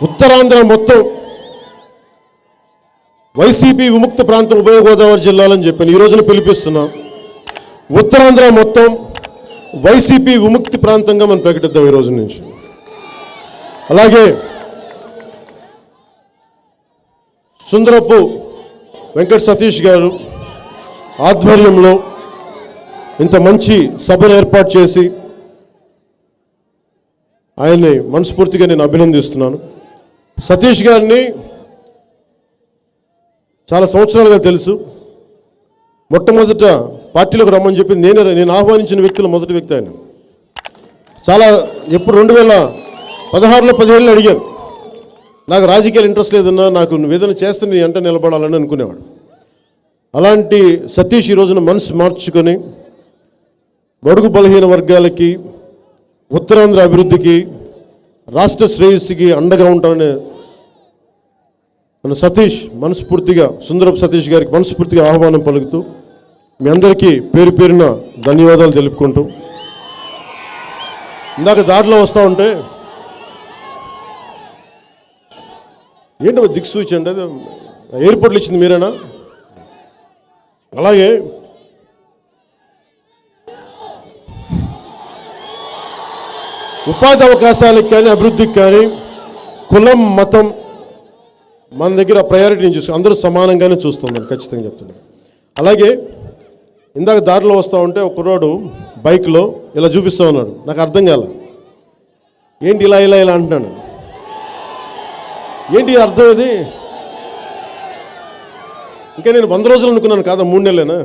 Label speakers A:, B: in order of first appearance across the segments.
A: ఉత్తరాంధ్ర మొత్తం వైసీపీ విముక్త ప్రాంతం ఉభయ గోదావరి జిల్లాలని చెప్పాను. ఈ రోజున పిలిపిస్తున్నాం. ఉత్తరాంధ్ర మొత్తం వైసీపీ విముక్తి ప్రాంతంగా మనం ప్రకటిద్దాం ఈ రోజు నుంచి. అలాగే సుందరపు వెంకట సతీష్ గారు ఆధ్వర్యంలో ఇంత మంచి సభను ఏర్పాటు చేసి ఆయన్ని మనస్ఫూర్తిగా నేను అభినందిస్తున్నాను. సతీష్ గారిని చాలా సంవత్సరాలుగా తెలుసు. మొట్టమొదట పార్టీలోకి రమ్మని చెప్పింది నేను ఆహ్వానించిన వ్యక్తుల మొదటి వ్యక్తి ఆయన. చాలా ఎప్పుడు 2016లో 17 అడిగాను, నాకు రాజకీయాలు ఇంట్రెస్ట్ లేదన్నా, నాకు నువ్వు ఏదైనా చేస్తే నీ అంట నిలబడాలని అనుకునేవాడు. అలాంటి సతీష్ ఈ రోజున మనసు మార్చుకొని బడుగు బలహీన వర్గాలకి, ఉత్తరాంధ్ర అభివృద్ధికి, రాష్ట్ర శ్రేయస్సుకి అండగా ఉంటానని మన సతీష్ మనస్ఫూర్తిగా, సుందరపు సతీష్ గారికి మనస్ఫూర్తిగా ఆహ్వానం పలుకుతూ మీ అందరికీ పేరు పేరున ధన్యవాదాలు తెలుపుకుంటూ, ఇందాక దారిలో వస్తూ ఉంటే ఏంటో దిక్సూచి అంటే ఎయిర్పోర్ట్లో ఇచ్చింది మీరేనా? అలాగే ఉపాధి అవకాశాలకు కానీ అభివృద్ధికి కానీ కులం మతం మన దగ్గర ప్రయారిటీ నేను చూస్తాను. అందరూ సమానంగానే చూస్తున్నాను, ఖచ్చితంగా చెప్తున్నాను. అలాగే ఇందాక దారిలో వస్తూ ఉంటే ఒక కుర్రాడు బైక్లో ఇలా చూపిస్తూ ఉన్నాడు. నాకు అర్థం కాల, ఏంటి ఇలా ఇలా ఇలా అంటున్నాడు. ఏంటి అర్థం అది? ఇంకా నేను 100 రోజులు అనుకున్నాను, కాదా 3 నెలలేనా?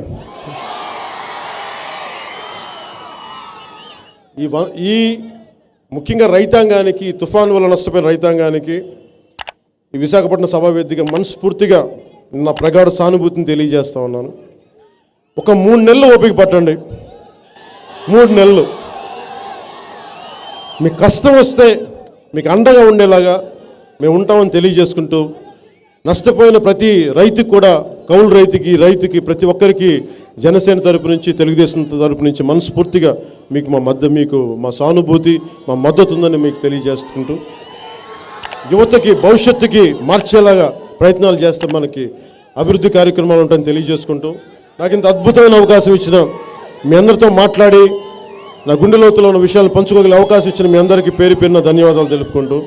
A: ఈ ముఖ్యంగా రైతాంగానికి, తుఫాను వల్ల నష్టపోయిన రైతాంగానికి ఈ విశాఖపట్నం సభా వేదికగా మనస్ఫూర్తిగా నా ప్రగాఢ సానుభూతిని తెలియజేస్తా ఉన్నాను. ఒక 3 నెలలు ఓపిక పట్టండి. 3 నెలలు మీకు కష్టం వస్తే మీకు అండగా ఉండేలాగా మేము ఉంటామని తెలియజేసుకుంటూ, నష్టపోయిన ప్రతి రైతుకి కూడా, కౌలు రైతుకి ప్రతి ఒక్కరికి జనసేన తరపు నుంచి, తెలుగుదేశం తరపు నుంచి మనస్ఫూర్తిగా మీకు మా సానుభూతి, మా మద్దతు ఉందని మీకు తెలియజేసుకుంటూ, యువతకి భవిష్యత్తుకి మార్చేలాగా ప్రయత్నాలు చేస్తే మనకి అభివృద్ధి కార్యక్రమాలు ఉంటాయని తెలియజేసుకుంటూ, నాకు ఇంత అద్భుతమైన అవకాశం ఇచ్చిన మీ అందరితో మాట్లాడి నా గుండె లోతులో ఉన్న విషయాలు పంచుకోగలిగే అవకాశం ఇచ్చిన మీ అందరికీ పేరు పేరున ధన్యవాదాలు తెలుపుకుంటూ